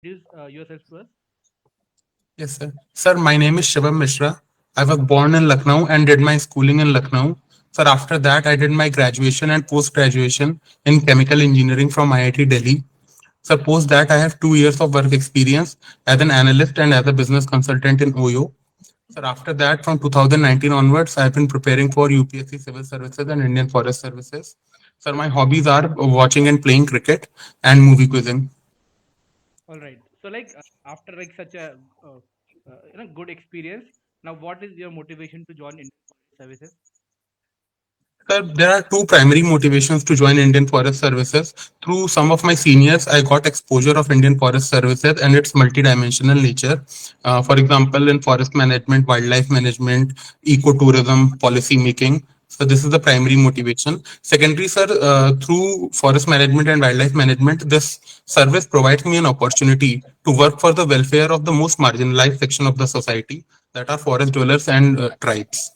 Introduce yourself to us. Yes, sir. Sir, my name is Shivam Mishra. I was born in Lucknow and did my schooling in Lucknow. Sir, after that, I did my graduation and post graduation in chemical engineering from IIT Delhi. Sir, post that, I have 2 years of work experience as an analyst and as a business consultant in OYO. Sir, after that, from 2019 onwards, I have been preparing for UPSC Civil Services and Indian Forest Services. Sir, my hobbies are watching and playing cricket and movie quizzing. All right. So after such a good experience, now what is your motivation to join Indian Forest Services? Sir, there are two primary motivations to join Indian Forest Services. Through some of my seniors, I got exposure of Indian Forest Services and its multidimensional nature. For example, in forest management, wildlife management, ecotourism, policy making. So this is the primary motivation. Secondary, sir, through forest management and wildlife management, this service provides me an opportunity to work for the welfare of the most marginalized section of the society, that are forest dwellers and tribes.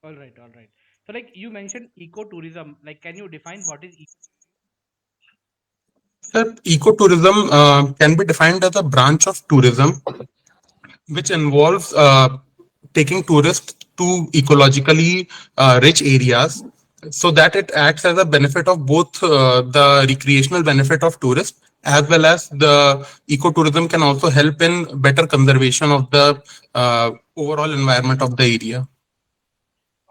All right. All right. So you mentioned ecotourism. Can you define what is Sir, ecotourism can be defined as a branch of tourism which involves taking tourists to ecologically rich areas so that it acts as a benefit of both the recreational benefit of tourists as well as the ecotourism can also help in better conservation of the overall environment of the area.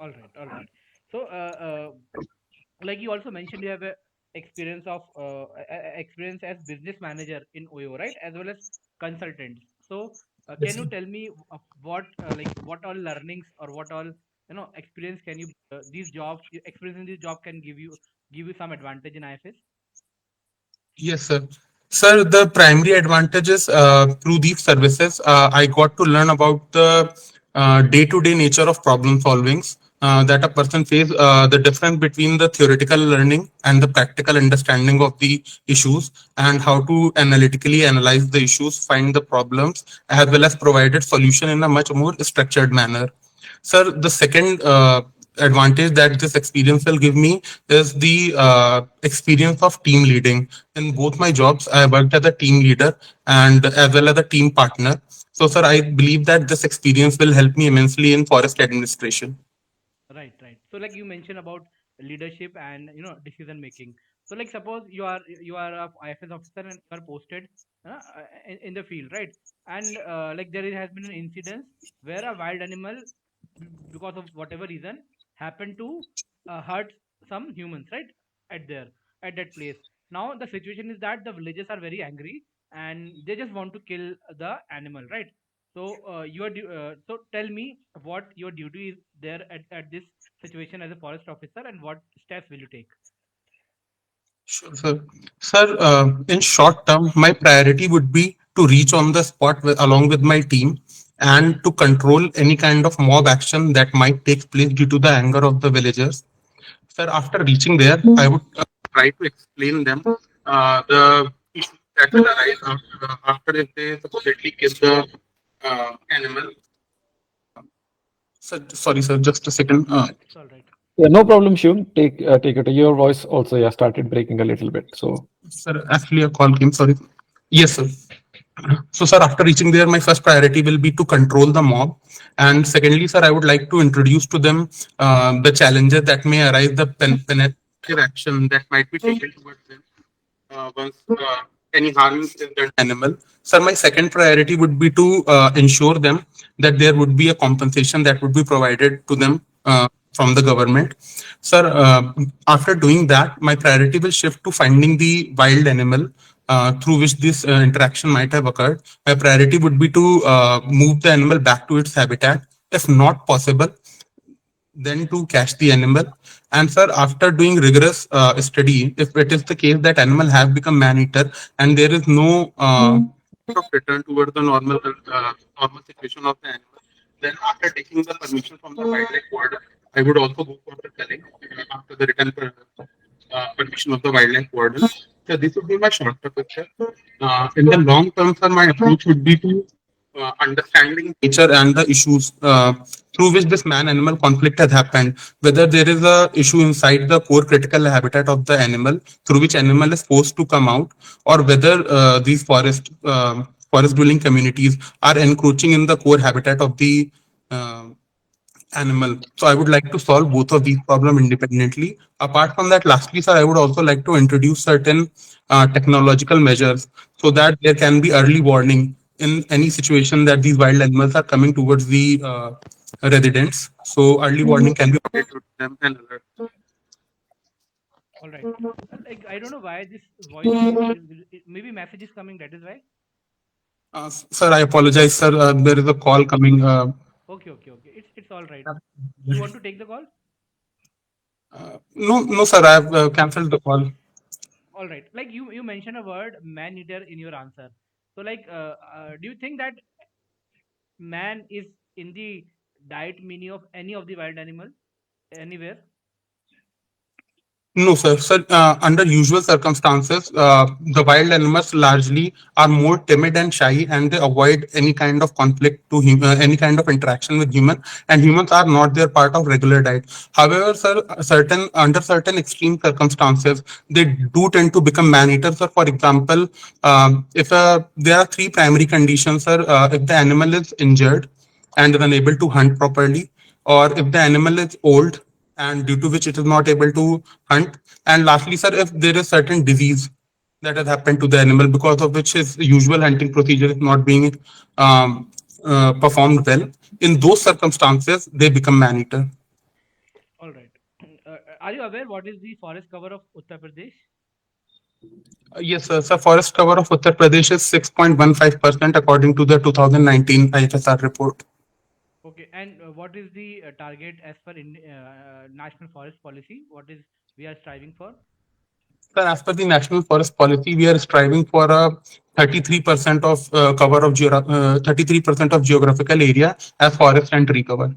all right? All right. So you also mentioned you have a experience of experience as business manager in OYO, right? As well as consultant. So can Yes. you tell me what all learnings or what all experience can you these jobs experience in this job can give you some advantage in IFS? Yes, sir. Sir, the primary advantages through these services, I got to learn about the day-to-day nature of problem solvings that a person face, the difference between the theoretical learning and the practical understanding of the issues, and how to analytically analyze the issues, find the problems, as well as provided solution in a much more structured manner. Sir, the second advantage that this experience will give me is the experience of team leading. In both my jobs, I worked as a team leader and as well as a team partner. So, sir, I believe that this experience will help me immensely in forest administration. Right, right. So you mentioned about leadership and decision making. So suppose you are a IFS officer and you are posted in the field, right? And has been an incident where a wild animal, because of whatever reason, happened to hurt some humans, right? At there at that place. Now the situation is that the villagers are very angry and they just want to kill the animal, right? So so tell me what your duty is there at this situation as a forest officer and what steps will you take? Sure, sir. Sir, in short term, my priority would be to reach on the spot along with my team and to control any kind of mob action that might take place due to the anger of the villagers. Sir, after reaching there, I would try to explain them the issues that will arise after if they supposedly kill the animal. Sir, sorry, sir, just a second. It's all right. Yeah, no problem, Shivam. Take it. Your voice also started breaking a little bit. So Sir, actually, a call came. Sorry. Yes, sir. So, sir, after reaching there, my first priority will be to control the mob. And secondly, sir, I would like to introduce to them the challenges that may arise, the penetrative action that might be taken towards them once any harm is done to animal. Sir, my second priority would be to ensure them that there would be a compensation that would be provided to them from the government. Sir, after doing that, my priority will shift to finding the wild animal through which this interaction might have occurred. My priority would be to move the animal back to its habitat. If not possible, then to catch the animal. And sir, after doing rigorous study, if it is the case that animal have become man-eater and there is no return towards the normal situation of the animal, then after taking the permission from the wildlife warden, I would also go for the culling after the written permission of the wildlife warden. So this would be my short term picture. In the long term, sir, my approach would be to understanding nature and the issues through which this man-animal conflict has happened, whether there is a issue inside the core critical habitat of the animal through which animal is forced to come out, or whether these forest dwelling communities are encroaching in the core habitat of the uh, animal. So I would like to solve both of these problems independently. Apart from that, lastly, sir, I would also like to introduce certain technological measures so that there can be early warning in any situation that these wild animals are coming towards the residents. So early warning can be provided to them and alert. All right. Like I don't know why this voice maybe message is coming. That is why. Sir, I apologize, sir. There is a call coming. Okay, okay, okay. It's all right. You want to take the call? No, no, sir. I have cancelled the call. All right. Like you mentioned a word man eater in your answer. So like, do you think that man is in the diet menu of any of the wild animal anywhere? No, sir. Sir, under usual circumstances, the wild animals largely are more timid and shy, and they avoid any kind of conflict to any kind of interaction with human. And humans are not their part of regular diet. However, sir, certain under certain extreme circumstances, they do tend to become man eaters. Sir, for example, if there are three primary conditions, sir. If the animal is injured and is unable to hunt properly, or if the animal is old and due to which it is not able to hunt. And lastly, sir, if there is certain disease that has happened to the animal because of which his usual hunting procedure is not being performed well, in those circumstances, they become man-eater. All right. Are you aware what is the forest cover of Uttar Pradesh? Yes, sir. So forest cover of Uttar Pradesh is 6.15% according to the 2019 IFSR report. Okay, and what is the target as per in national forest policy? What is we are striving for? Sir, as per the National Forest Policy, we are striving for a 33% of 33% of geographical area as forest and tree cover.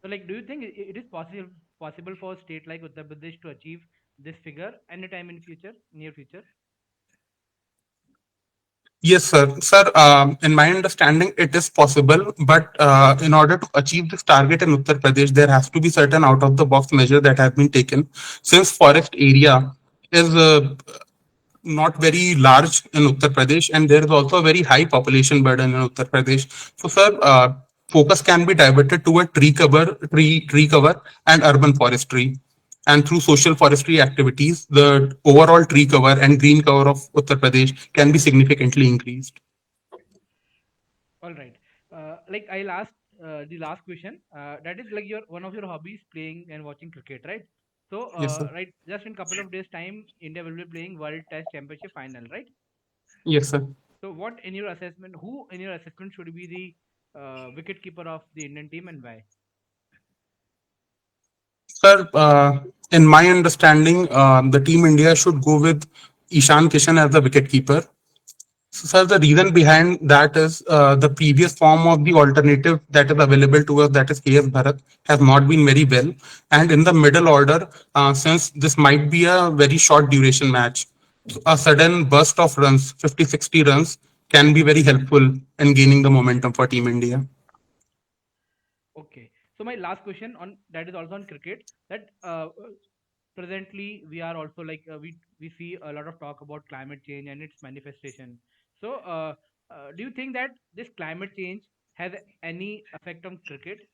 So, like, do you think it is possible for a state like Uttar Pradesh to achieve this figure anytime in future, near future? Yes, sir. Sir, in my understanding, it is possible, but in order to achieve this target in Uttar Pradesh, there has to be certain out-of-the-box measure that have been taken. Since forest area is not very large in Uttar Pradesh, and there is also a very high population burden in Uttar Pradesh. So, sir, focus can be diverted toward tree cover, and urban forestry. And through social forestry activities, the overall tree cover and green cover of Uttar Pradesh can be significantly increased. All right. Like I'll ask the last question. That is like your one of your hobbies, playing and watching cricket, right? So, Yes, sir. right, just in couple of days' time, India will be playing World Test Championship final, right? Yes, sir. So, what in your assessment, who in your assessment should be the wicket keeper of the Indian team and why? Sir, in my understanding, the team India should go with Ishan Kishan as the wicketkeeper. So, sir, the reason behind that is the previous form of the alternative that is available to us, that is KS Bharat, has not been very well. And in the middle order, since this might be a very short duration match, a sudden burst of runs, 50, 60 runs, can be very helpful in gaining the momentum for Team India. Okay. So my last question on that is also on cricket. That presently we are also like we see a lot of talk about climate change and its manifestation. So do you think that this climate change has any effect on cricket?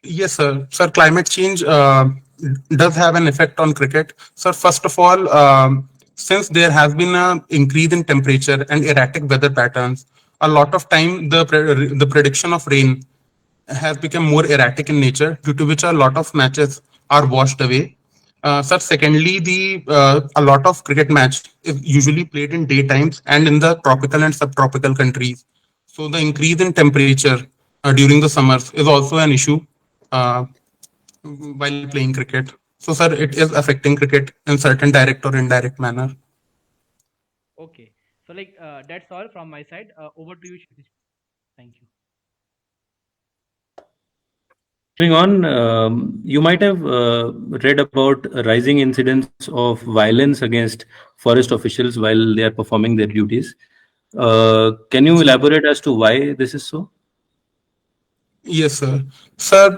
Yes, sir. Sir, climate change does have an effect on cricket. Sir, first of all, since there has been an increase in temperature and erratic weather patterns, a lot of time the prediction of rain has become more erratic in nature, due to which a lot of matches are washed away. Sir, secondly, the a lot of cricket match is usually played in daytimes and in the tropical and subtropical countries. So the increase in temperature during the summers is also an issue uh, while playing cricket. So, sir, it is affecting cricket in certain direct or indirect manner. Okay. So like that's all from my side. Over to you, Kshitiz. Thank you. Moving on, you might have read about rising incidents of violence against forest officials while they are performing their duties. Can you elaborate as to why this is so? Yes, sir. Sir,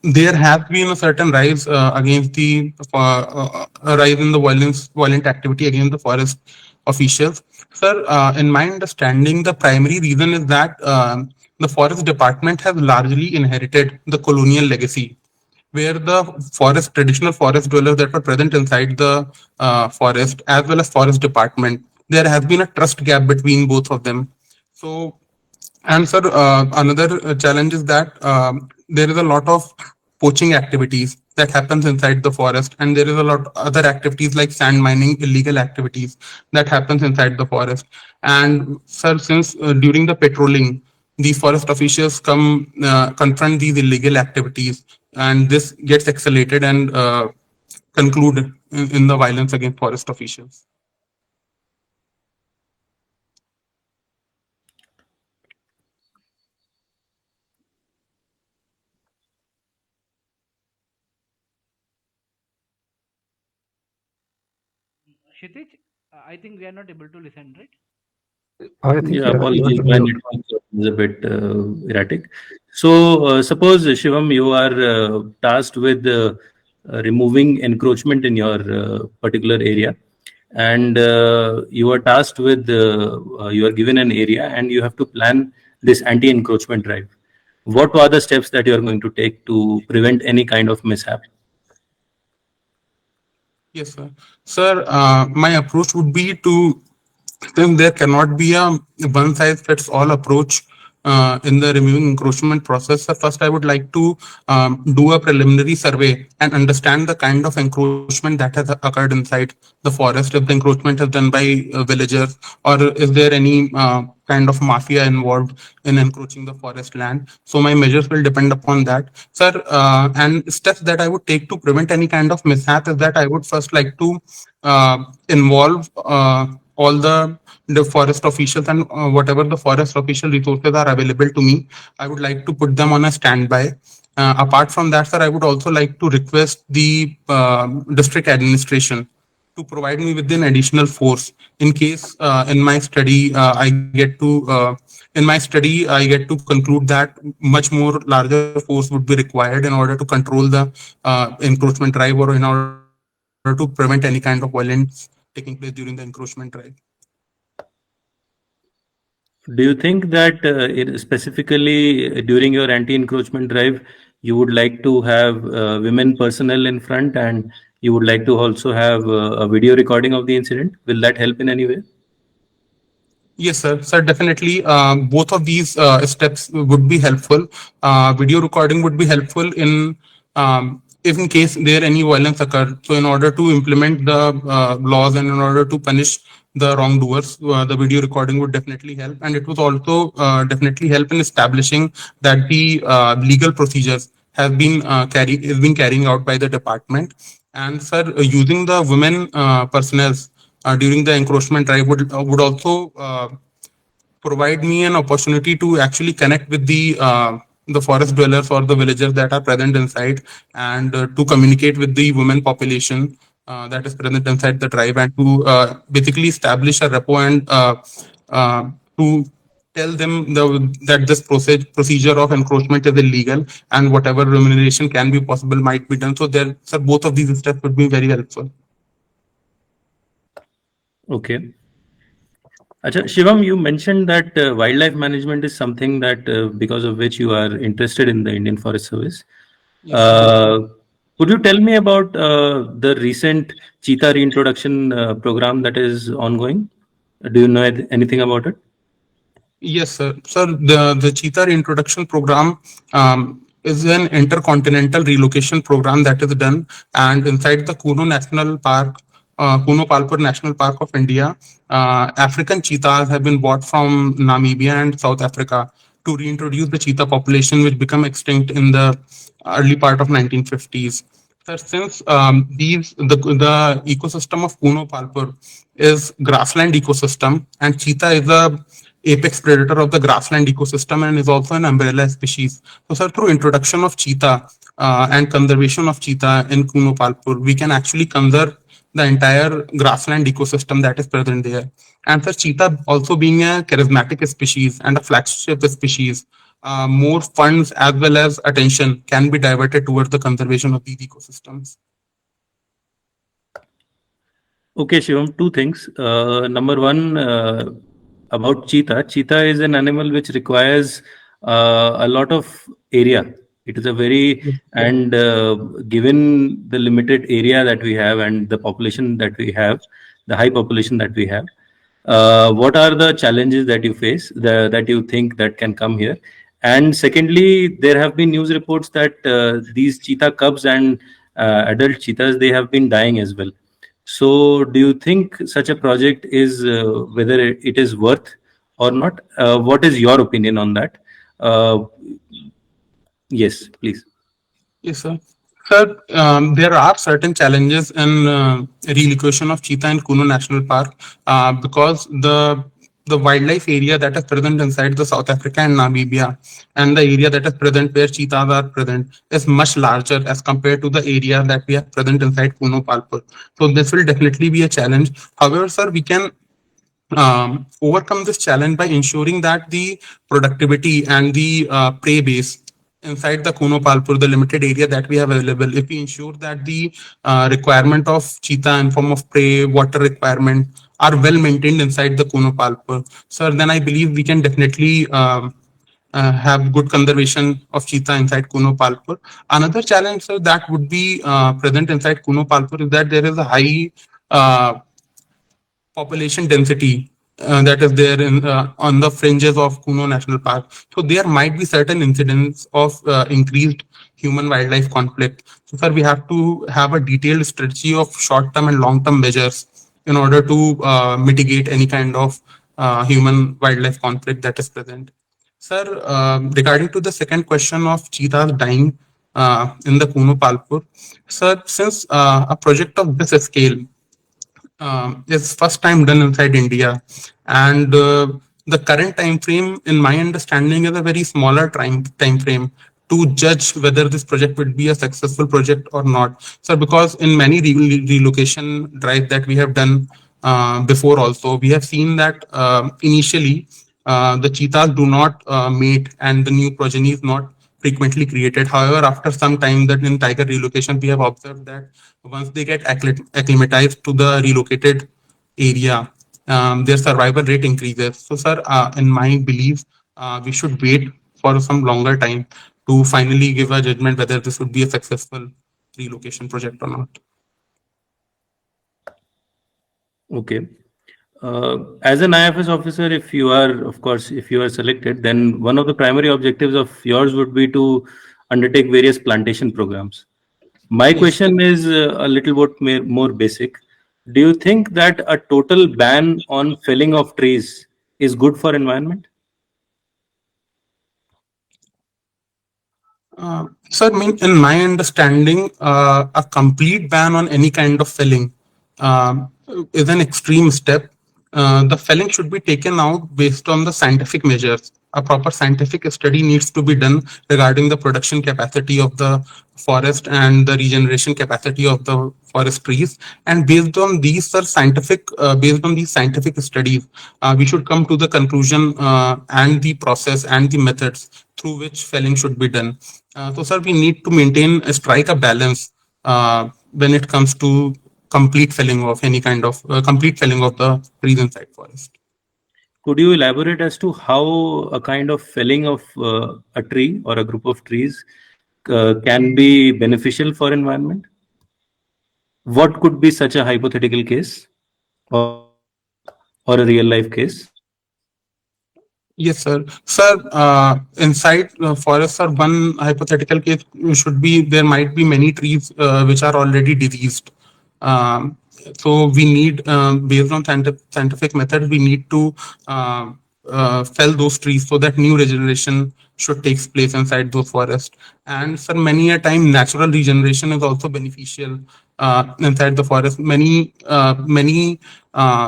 there has been a certain rise against the rise in the violent activity against the forest officials. Sir, in my understanding, the primary reason is that the forest department has largely inherited the colonial legacy, where the traditional forest dwellers that were present inside the forest, as well as forest department, there has been a trust gap between both of them. So, and sir, another challenge is that there is a lot of poaching activities that happens inside the forest, and there is a lot other activities like sand mining, illegal activities that happens inside the forest. And sir, since during the patrolling, the forest officials come confront these illegal activities, and this gets escalated and conclude in the violence against forest officials. Kshitij, I think we are not able to listen, right? I think Yeah, you are apologies, on my mute. network is a bit erratic. So, suppose Shivam, you are tasked with removing encroachment in your particular area, and you are tasked with you are given an area, and you have to plan this anti-encroachment drive. What are the steps that you are going to take to prevent any kind of mishap? Yes, sir. Sir, my approach would be to, since there cannot be a one size fits all approach in the removing encroachment process, so first I would like to do a preliminary survey and understand the kind of encroachment that has occurred inside the forest. If the encroachment is done by villagers, or is there any kind of mafia involved in encroaching the forest land. So my measures will depend upon that, sir. And steps that I would take to prevent any kind of mishap is that I would first like to involve all the forest officials, and whatever the forest official resources are available to me, I would like to put them on a standby. Apart from that, sir, I would also like to request the district administration to provide me with an additional force in case in my study I get to conclude that much more larger force would be required in order to control the encroachment drive, or in order to prevent any kind of violence taking place during the encroachment drive. Do you think that specifically during your anti-encroachment drive, you would like to have women personnel in front, and you would like to also have a video recording of the incident? Will that help in any way? Yes, sir. Sir, definitely. Both of these steps would be helpful. Video recording would be helpful in if in case there any violence occur. So, in order to implement the laws and in order to punish the wrongdoers, the video recording would definitely help, and it would also definitely help in establishing that the legal procedures have been carrying out by the department. And sir, using the women personnel during the encroachment drive would also provide me an opportunity to actually connect with the forest dwellers or the villagers that are present inside, and to communicate with the women population that is present inside the tribe, and to basically establish a rapport, and to tell them that this procedure of encroachment is illegal, and whatever remuneration can be possible might be done. So there, sir, both of these steps would be very helpful. Okay. Acha, Shivam, you mentioned that wildlife management is something that because of which you are interested in the Indian Forest Service. Yes, sir. Could you tell me about the recent cheetah reintroduction program that is ongoing? Do you know anything about it? Yes, sir. Sir, the cheetah reintroduction program is an intercontinental relocation program that is done, and inside the Kuno National Park, Kuno Palpur National Park of India, African cheetahs have been brought from Namibia and South Africa to reintroduce the cheetah population, which became extinct in the early part of 1950s. Sir, since the ecosystem of Kuno Palpur is grassland ecosystem, and cheetah is a apex predator of the grassland ecosystem and is also an umbrella species. So, sir, through introduction of cheetah and conservation of cheetah in Kuno Palpur, we can actually conserve the entire grassland ecosystem that is present there. And for cheetah also being a charismatic species and a flagship species, more funds as well as attention can be diverted towards the conservation of these ecosystems. Okay, Shivam, two things. Number one, about cheetah. Cheetah is an animal which requires a lot of area. It is a very, and given the limited area that we have and the population that we have, the high population that we have, what are the challenges that you face, that you think that can come here? And secondly, there have been news reports that these cheetah cubs and adult cheetahs, they have been dying as well. So do you think such a project is, whether it is worth or not? What is your opinion on that? Yes, please. Yes, sir. Sir, there are certain challenges in relocation of cheetah in Kuno National Park because the wildlife area that is present inside the South Africa and Namibia and the area that is present where cheetahs are present is much larger as compared to the area that we have present inside Kuno Palpur. So this will definitely be a challenge. However, sir, we can overcome this challenge by ensuring that the productivity and the prey base inside the Kuno Palpur, the limited area that we have available, if we ensure that the requirement of cheetah in form of prey, water requirement are well maintained inside the Kuno Palpur, sir, then I believe we can definitely have good conservation of cheetah inside Kuno Palpur. Another challenge, sir, that would be present inside Kuno Palpur is that there is a high population density that is there in on the fringes of Kuno National Park. So there might be certain incidents of increased human-wildlife conflict. So, sir, we have to have a detailed strategy of short-term and long-term measures in order to mitigate any kind of human-wildlife conflict that is present. Sir, regarding to the second question of cheetahs dying in the Kuno Palpur, sir, since a project of this scale is first time done inside India, and the current time frame, in my understanding, is a very smaller time frame to judge whether this project would be a successful project or not. So, because in many relocation drives that we have done before, also we have seen that initially the cheetahs do not mate, and the new progeny is not frequently created. However, after some time, that in tiger relocation, we have observed that once they get acclimatized to the relocated area, their survival rate increases. So, sir, in my belief, we should wait for some longer time to finally give a judgment whether this would be a successful relocation project or not. Okay. As an IFS officer, if you are, of course, if you are selected, then one of the primary objectives of yours would be to undertake various plantation programs. My question is a little bit more basic. Do you think that a total ban on felling of trees is good for environment? Sir, in my understanding, a complete ban on any kind of felling is an extreme step. The felling should be taken out based on the scientific measures. A proper scientific study needs to be done regarding the production capacity of the forest and the regeneration capacity of the forest trees. And based on these scientific studies, we should come to the conclusion and the process and the methods through which felling should be done. So, sir, we need to strike a balance when it comes to complete felling of any kind of complete felling of the trees inside forest. Could you elaborate as to how a kind of felling of a tree or a group of trees can be beneficial for environment? What could be such a hypothetical case or a real life case? Yes, sir. Sir, inside forests, sir, one hypothetical case should be there might be many trees which are already diseased. So we need, based on scientific methods, we need to fell those trees so that new regeneration should take place inside those forests. And sir, many a time natural regeneration is also beneficial inside the forest. Many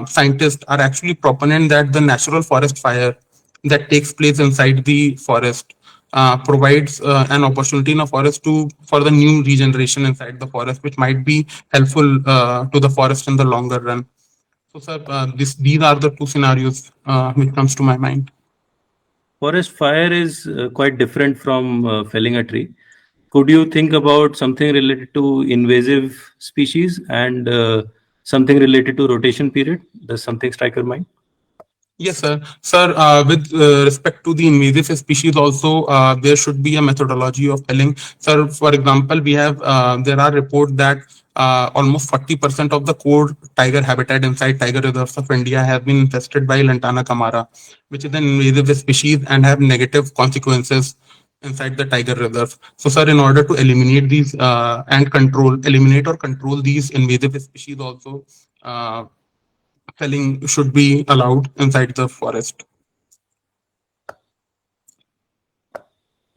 scientists are actually proponent that the natural forest fire that takes place inside the forest provides an opportunity in a forest to for the new regeneration inside the forest, which might be helpful to the forest in the longer run. So, sir, these are the two scenarios which comes to my mind. Forest fire is quite different from felling a tree. Could you think about something related to invasive species and something related to rotation period? Does something strike your mind? Yes, sir. Sir, with respect to the invasive species, also there should be a methodology of felling. Sir, for example, we have there are reports that almost 40% of the core tiger habitat inside tiger reserves of India have been infested by Lantana camara, which is an invasive species and have negative consequences inside the tiger reserve. So, sir, in order to eliminate these eliminate or control these invasive species, also. Felling should be allowed inside the forest.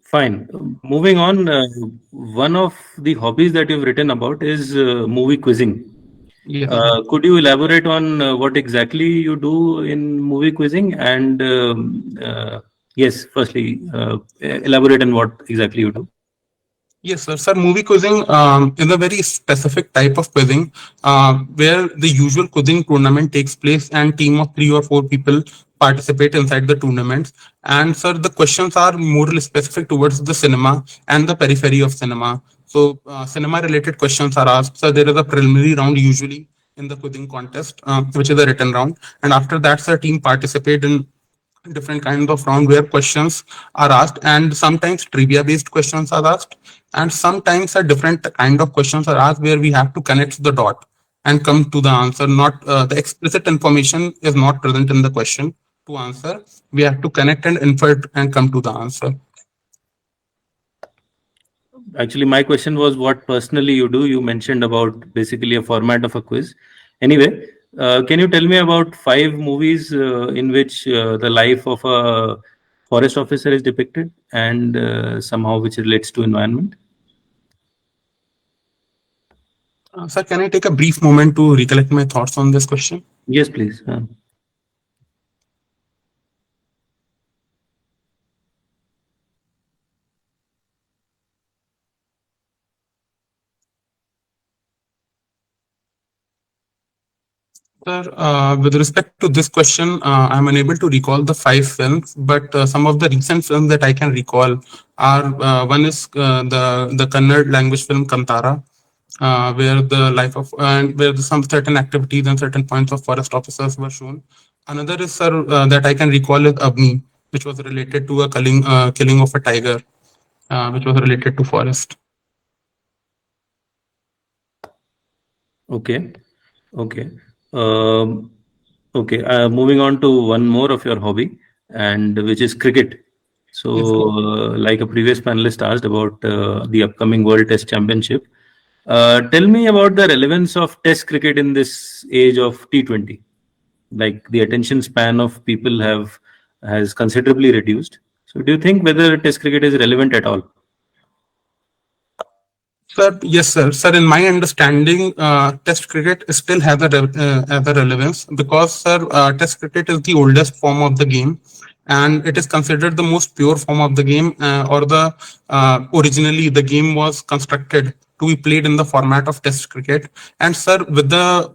Fine. Moving on, one of the hobbies that you've written about is movie quizzing. Yes. Could you elaborate on what exactly you do in movie quizzing? And yes, firstly, elaborate on what exactly you do. Yes, sir. Sir, movie quizzing is a very specific type of quizzing where the usual quizzing tournament takes place and team of 3 or 4 people participate inside the tournaments. And sir, the questions are more specific towards the cinema and the periphery of cinema. So cinema related questions are asked. So there is a preliminary round usually in the quizzing contest, which is a written round. And after that, sir, team participate in different kinds of round where questions are asked, and sometimes trivia based questions are asked, and sometimes a different kind of questions are asked where we have to connect the dot and come to the answer. Not the explicit information is not present in the question to answer. We have to connect and infer and come to the answer. Actually, my question was what personally you do. You mentioned about basically a format of a quiz. Anyway, can you tell me about 5 movies in which the life of a forest officer is depicted and somehow which relates to environment? Sir, can I take a brief moment to recollect my thoughts on this question? Yes, please. Sir, with respect to this question, I'm unable to recall the 5 films, but some of the recent films that I can recall are one is the Kannada language film Kantara, where the life of and where some certain activities and certain points of forest officers were shown. Another is, sir, that I can recall is Abni, which was related to a killing of a tiger, which was related to forest. Okay. Okay. Okay. Moving on to one more of your hobby, and which is cricket. So, Yes, like a previous panelist asked about the upcoming World Test Championship, tell me about the relevance of Test cricket in this age of T20. Like the attention span of people has considerably reduced. So, do you think whether Test cricket is relevant at all? sir, yes, sir. Sir, in my understanding, Test cricket still has a relevance because, sir, Test cricket is the oldest form of the game, and it is considered the most pure form of the game. Or the originally the game was constructed to be played in the format of Test cricket. And sir, with the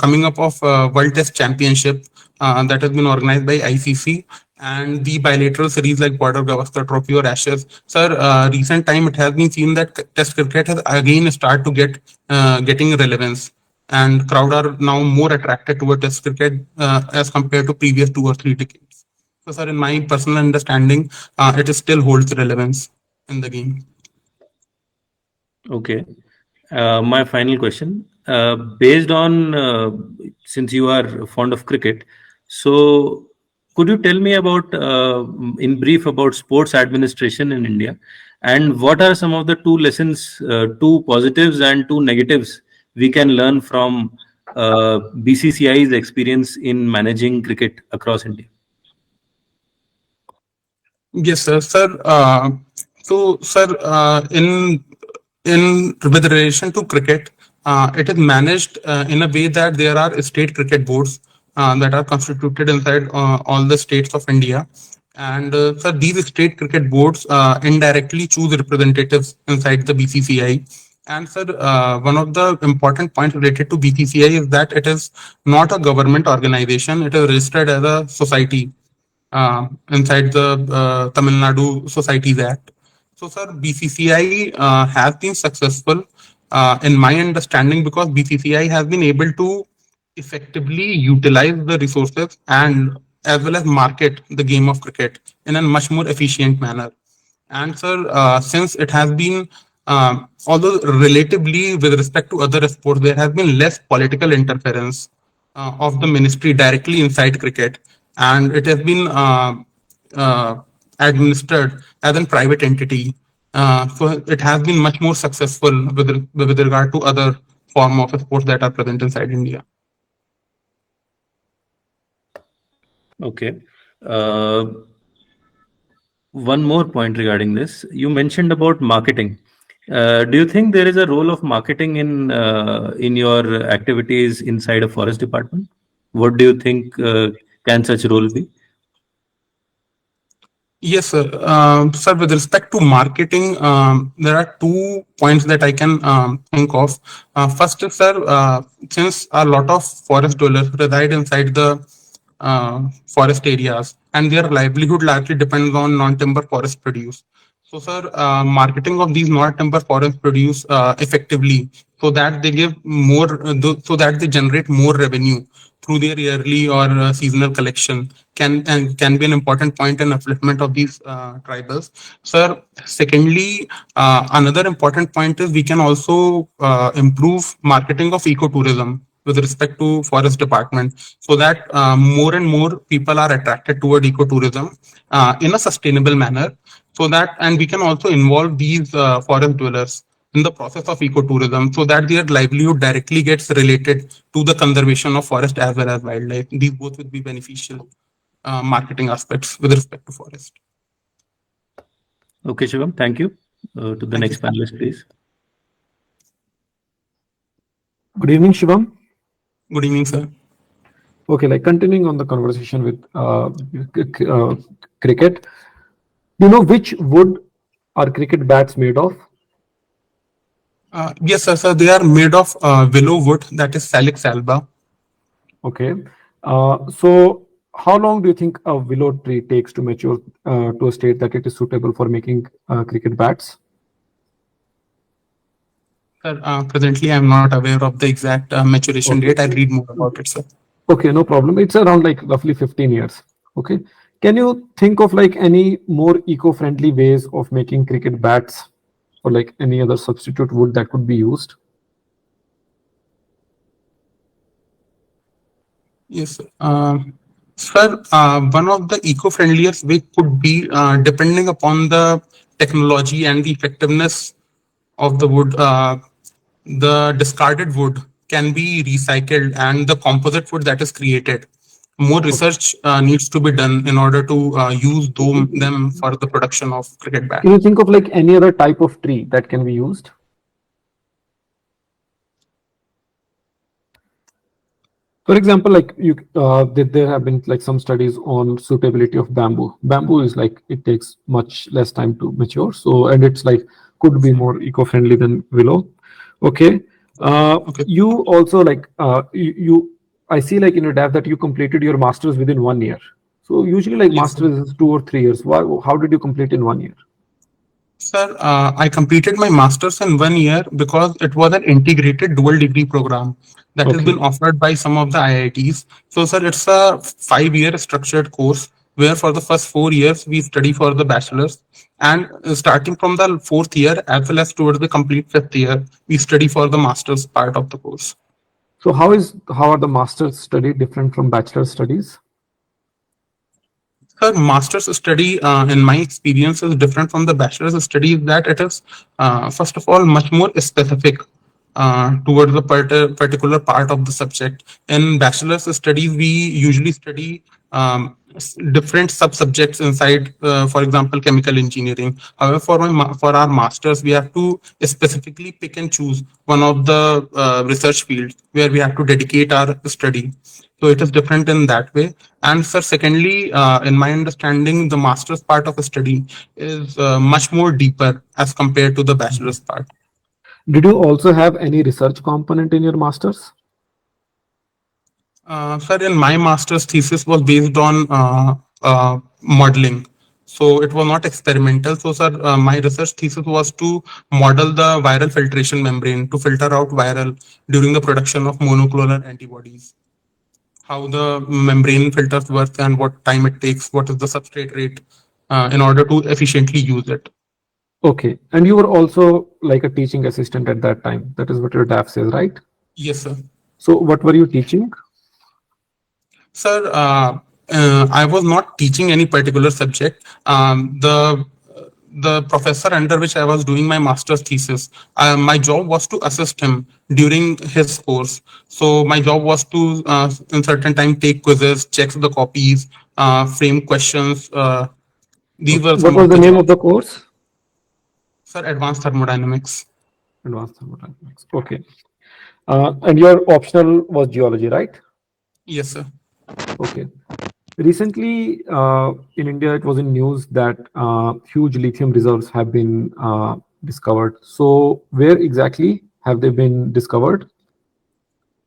coming up of World Test Championship that has been organized by ICC, and the bilateral series like Border Gavaskar Trophy or Ashes. Sir, recent time it has been seen that Test cricket has again started to getting relevance, and crowd are now more attracted toward Test cricket as compared to previous 2 or 3 decades. So, sir, in my personal understanding, it still holds relevance in the game. Okay. My final question, based on since you are fond of cricket, so could you tell me about in brief about sports administration in India, and what are some of the 2 lessons, 2 positives and 2 negatives we can learn from BCCI's experience in managing cricket across India? Yes, sir. Sir, sir, in with relation to cricket, it is managed in a way that there are state cricket boards that are constituted inside all the states of India, And sir, these state cricket boards indirectly choose representatives inside the BCCI. And sir, one of the important points related to BCCI is that it is not a government organization. It is registered as a society inside the Tamil Nadu Societies Act. So, sir, BCCI has been successful in my understanding because BCCI has been able to effectively utilize the resources and as well as market the game of cricket in a much more efficient manner. And sir, since it has been, although relatively with respect to other sports, there has been less political interference of the ministry directly inside cricket, and it has been administered as a private entity. So it has been much more successful with regard to other form of sports that are present inside India. Okay. One more point regarding this. You mentioned about marketing. Do you think there is a role of marketing in your activities inside a forest department? What do you think can such role be? Yes, sir. Sir, with respect to marketing, there are 2 points that I can think of. First is, sir, since a lot of forest dwellers reside inside the forest areas and their livelihood largely depends on non-timber forest produce. So, sir, marketing of these non-timber forest produce effectively so that they give more, so that they generate more revenue through their yearly or seasonal collection can be an important point in upliftment of these tribals. Sir, secondly, another important point is we can also improve marketing of ecotourism with respect to forest department so that more and more people are attracted toward ecotourism in a sustainable manner so that, and we can also involve these forest dwellers in the process of ecotourism so that their livelihood directly gets related to the conservation of forest as well as wildlife. These both will be beneficial marketing aspects with respect to forest. Okay, Shivam, thank you. To the Thank next you. panelist, please. Good evening, Shivam. Good evening, sir. Okay, like continuing on the conversation with cricket, do you know which wood are cricket bats made of? Yes, sir. So they are made of willow wood, that is Salix alba. Okay. So how long do you think a willow tree takes to mature to a state that it is suitable for making cricket bats? Sir, presently, I'm not aware of the exact maturation date. I'll read more about it, sir. Okay, no problem. It's around like roughly 15 years. Okay. Can you think of like any more eco-friendly ways of making cricket bats or like any other substitute wood that could be used? Yes, sir. Sir, one of the eco-friendliest way could be depending upon the technology and the effectiveness of the wood. The discarded wood can be recycled and the composite wood that is created. More research needs to be done in order to use them for the production of cricket bats. Can you think of like any other type of tree that can be used? For example, like there have been like some studies on suitability of bamboo. Bamboo is like it takes much less time to mature, so and it's like could be more eco-friendly than willow. Okay. Okay. You also like I see like in your DAF that you completed your masters within 1 year. So usually like Yes, sir. masters is 2 or 3 years. Why? How did you complete in 1 year? Sir, I completed my master's in 1 year because it was an integrated dual degree program that has Okay. been offered by some of the IITs. So, sir, it's a 5-year structured course where for the first 4 years we study for the bachelor's, and starting from the 4th year as well as towards the complete 5th year, we study for the master's part of the course. So how are the master's study different from bachelor studies? Sir, master's study, in my experience, is different from the bachelor's study. That it is, first of all, much more specific towards the particular part of the subject. In bachelor's studies, we usually study different sub-subjects inside, for example, chemical engineering. However, for our masters, we have to specifically pick and choose one of the research fields where we have to dedicate our study. So it is different in that way. And sir, secondly, in my understanding, the master's part of a study is much more deeper as compared to the bachelor's part. Did you also have any research component in your master's? Sir, in my master's thesis was based on modeling. So it was not experimental. So, sir, my research thesis was to model the viral filtration membrane to filter out viral during the production of monoclonal antibodies. How the membrane filters work and what time it takes, what is the substrate rate in order to efficiently use it. Okay. And you were also like a teaching assistant at that time. That is what your DAF says, right? Yes, sir. So what were you teaching? Sir, I was not teaching any particular subject. The professor under which I was doing my master's thesis, my job was to assist him during his course. So my job was to, in certain time, take quizzes, check the copies, frame questions. These were some What was of the the name jobs. of the course? Sir, advanced thermodynamics. Advanced thermodynamics. Okay. And your optional was geology, right? Yes, sir. Okay. Recently, in India, it was in news that huge lithium reserves have been discovered. So, where exactly have they been discovered?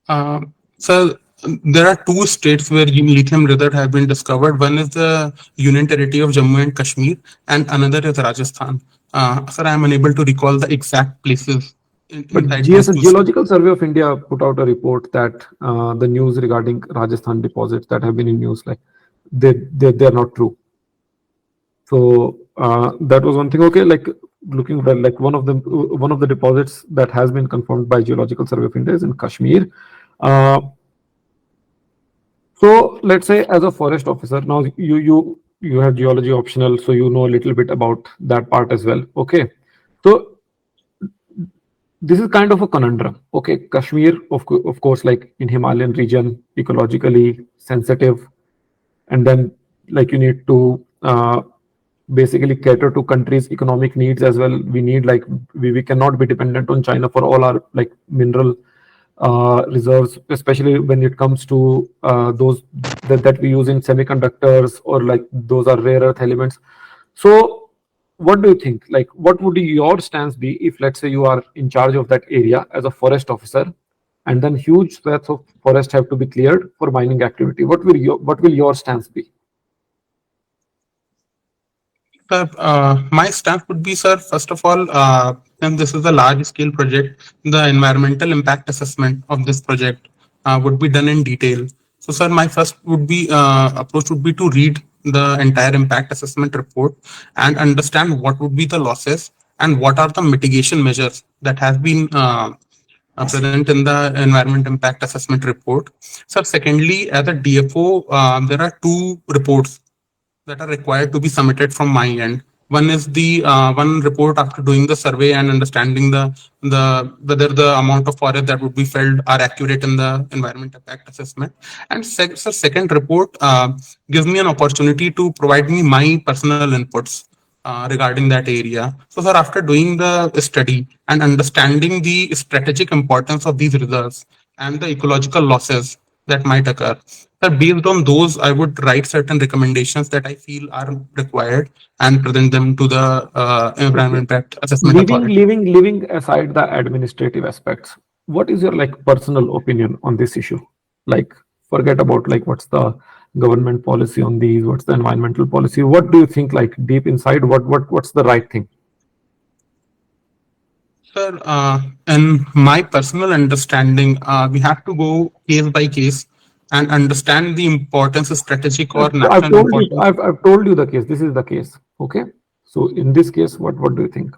So there are two states where lithium reserves have been discovered. One is the Union Territory of Jammu and Kashmir, and another is Rajasthan. Sir, I am unable to recall the exact places But inside these two states. Geological Survey of India put out a report that the news regarding Rajasthan deposits that have been in news, like they're not true. So that was one thing. Okay, like looking well, like one of the deposits that has been confirmed by Geological Survey of India is in Kashmir. So let's say as a forest officer, now you have geology optional, so you know a little bit about that part as well. Okay, so this is kind of a conundrum. Okay, Kashmir, of course, like in Himalayan region, ecologically sensitive, and then like you need to basically cater to countries' economic needs as well. We need like we cannot be dependent on China for all our like mineral reserves, especially when it comes to those that we use in semiconductors, or like those are rare earth elements. So what do you think? Like, what would your stance be if, let's say, you are in charge of that area as a forest officer, and then huge swaths of forest have to be cleared for mining activity? What will your stance be? Sir, my stance would be, sir, first of all, since this is a large scale project, the environmental impact assessment of this project would be done in detail. So, sir, my first would be approach would be to read the entire impact assessment report and understand what would be the losses and what are the mitigation measures that have been present in the environment impact assessment report. So, secondly, as a DFO, there are two reports that are required to be submitted from my end. One is the one report after doing the survey and understanding the whether the amount of forest that would be felled are accurate in the environment impact assessment. And so second report gives me an opportunity to provide me my personal inputs regarding that area. So, sir, after doing the study and understanding the strategic importance of these reserves and the ecological losses that might occur, sir, based on those, I would write certain recommendations that I feel are required and present them to the Environment Impact Assessment Authority. Leaving aside the administrative aspects, what is your like personal opinion on this issue? Like, forget about like what's the government policy on these, what's the environmental policy? What do you think, like deep inside, what's the right thing? Sir, in my personal understanding, we have to go case by case and understand the importance, strategic or I've national told you, importance. I've told you the case. This is the case. Okay. So in this case, what do you think?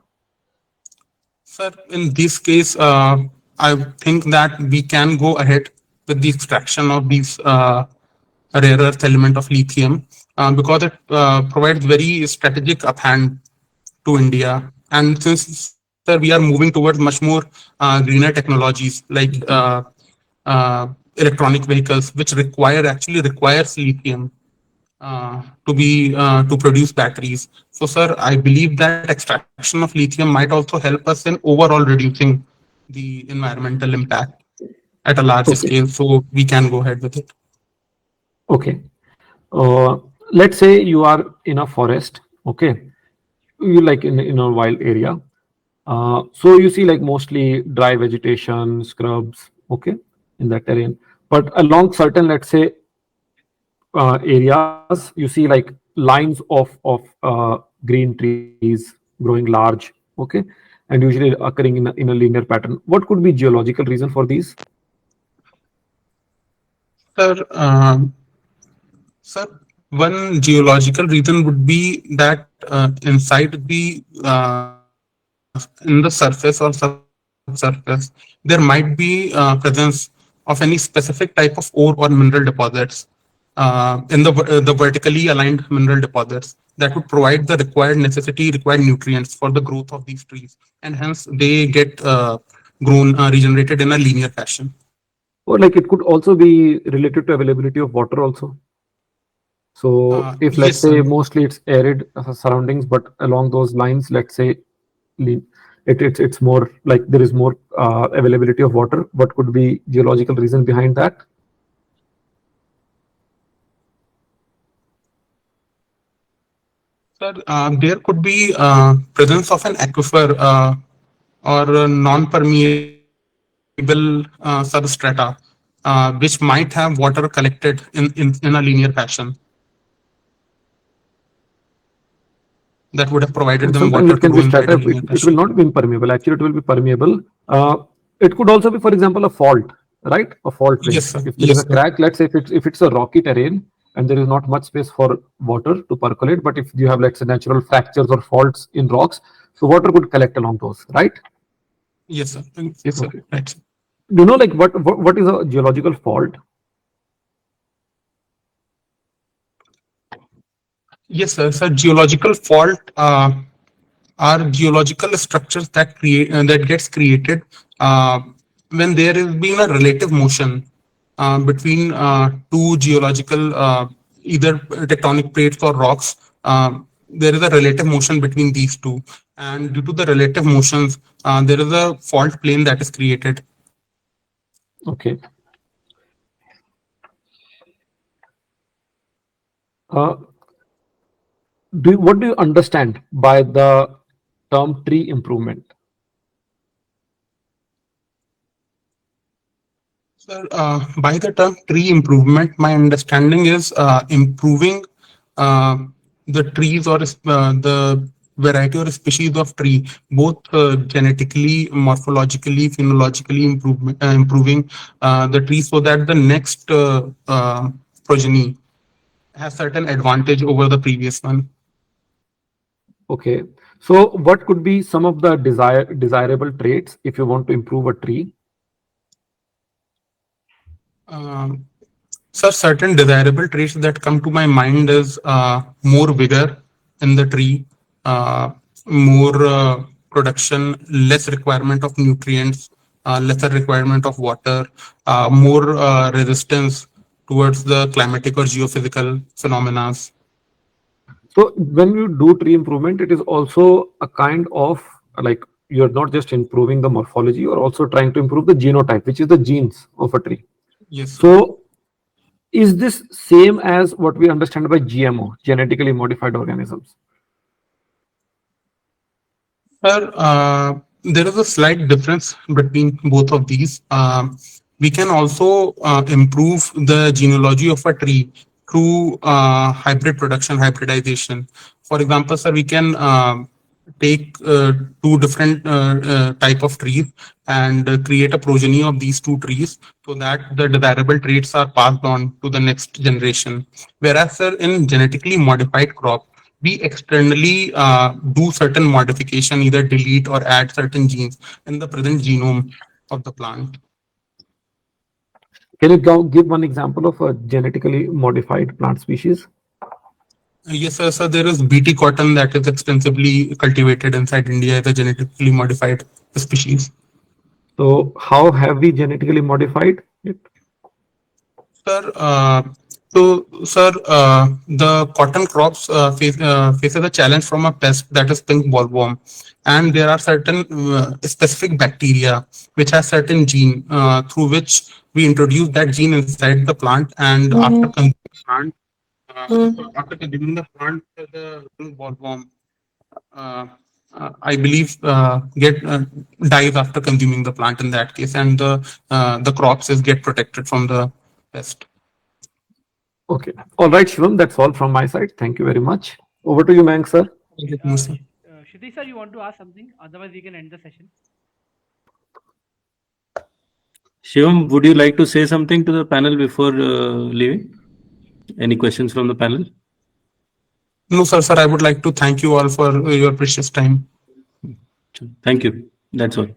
Sir, in this case, I think that we can go ahead with the extraction of these rare earth element of lithium because it provides very strategic uphand to India. And since sir, we are moving towards much more greener technologies like electronic vehicles, which actually requires lithium to produce batteries. So, sir, I believe that extraction of lithium might also help us in overall reducing the environmental impact at a larger Okay. scale. So we can go ahead with it. Okay. Uh, let's say you are in a forest. Okay. You like in a wild area. So you see like mostly dry vegetation, scrubs. Okay, in that terrain. But along certain, let's say, areas, you see like lines of green trees growing large. Okay, and usually occurring in a linear pattern. What could be geological reason for these? Sir, sir, one geological reason would be that inside in the surface or subsurface, there might be presence of any specific type of ore or mineral deposits in the vertically aligned mineral deposits that would provide the required nutrients for the growth of these trees, and hence they get grown regenerated in a linear fashion. Or like it could also be related to availability of water also. So if let's Yes, say sir. mostly it's arid surroundings, but along those lines, let's say it's more like there is more availability of water. What could be geological reason behind that? Sir, there could be presence of an aquifer or a non-permeable substrata, which might have water collected in a linear fashion that would have provided them Sometimes water it to can grow be in right strata. and linear It will fashion. not be impermeable. Actually, it will be permeable. It could also be, for example, a fault, right? A fault Yes, range. sir. If there is Yes, a sir. crack, let's say if it's a rocky terrain and there is not much space for water to percolate, but if you have, let's say, natural fractures or faults in rocks, so water could collect along those, right? Yes, sir. Yes, sir. Okay. Right. Sir. Do you know like what is a geological fault? Yes, sir. So geological fault are geological structures that gets created uh, when there has been a relative motion between two geological either tectonic plates or rocks. There is a relative motion between these two, and due to the relative motions, there is a fault plane that is created. Okay. Uh, what do you understand by the term tree improvement? Sir, by the term tree improvement, my understanding is improving uh, the trees or the variety or species of tree, both genetically, morphologically, phenologically improving the tree so that the next progeny has certain advantage over the previous one. Okay. So what could be some of the desirable traits if you want to improve a tree? Um, So certain desirable traits that come to my mind is more vigor in the tree, more production, less requirement of nutrients, lesser requirement of water, more resistance towards the climatic or geophysical phenomena. So when you do tree improvement, it is also a kind of like you're not just improving the morphology, you're also trying to improve the genotype, which is the genes of a tree. Yes, sir. So is this same as what we understand by GMO, genetically modified organisms? Sir, there is a slight difference between both of these. We can also improve the genealogy of a tree through hybridization. For example, sir, we can take two different type of trees and create a progeny of these two trees so that the desirable traits are passed on to the next generation. Whereas, sir, in genetically modified crop, we externally do certain modification, either delete or add certain genes in the present genome of the plant. Can you give one example of a genetically modified plant species? Yes, sir. So there is BT cotton that is extensively cultivated inside India as a genetically modified species. So how have we genetically modified it? Sir, sir, the cotton crops faces a challenge from a pest that is pink bollworm, and there are certain specific bacteria which has certain gene through which we introduce that gene inside the plant, and after consuming the plant, the pink bollworm, uh, I believe, get dies after consuming the plant in that case, and the crops is get protected from the pest. Okay. All right, Shivam, that's all from my side. Thank you very much. Over to you, Mayank, sir. Thank you so much, sir. Kshitiz sir, you want to ask something? Otherwise, we can end the session. Shivam, would you like to say something to the panel before leaving? Any questions from the panel? No, sir. Sir, I would like to thank you all for your precious time. Thank you. That's all.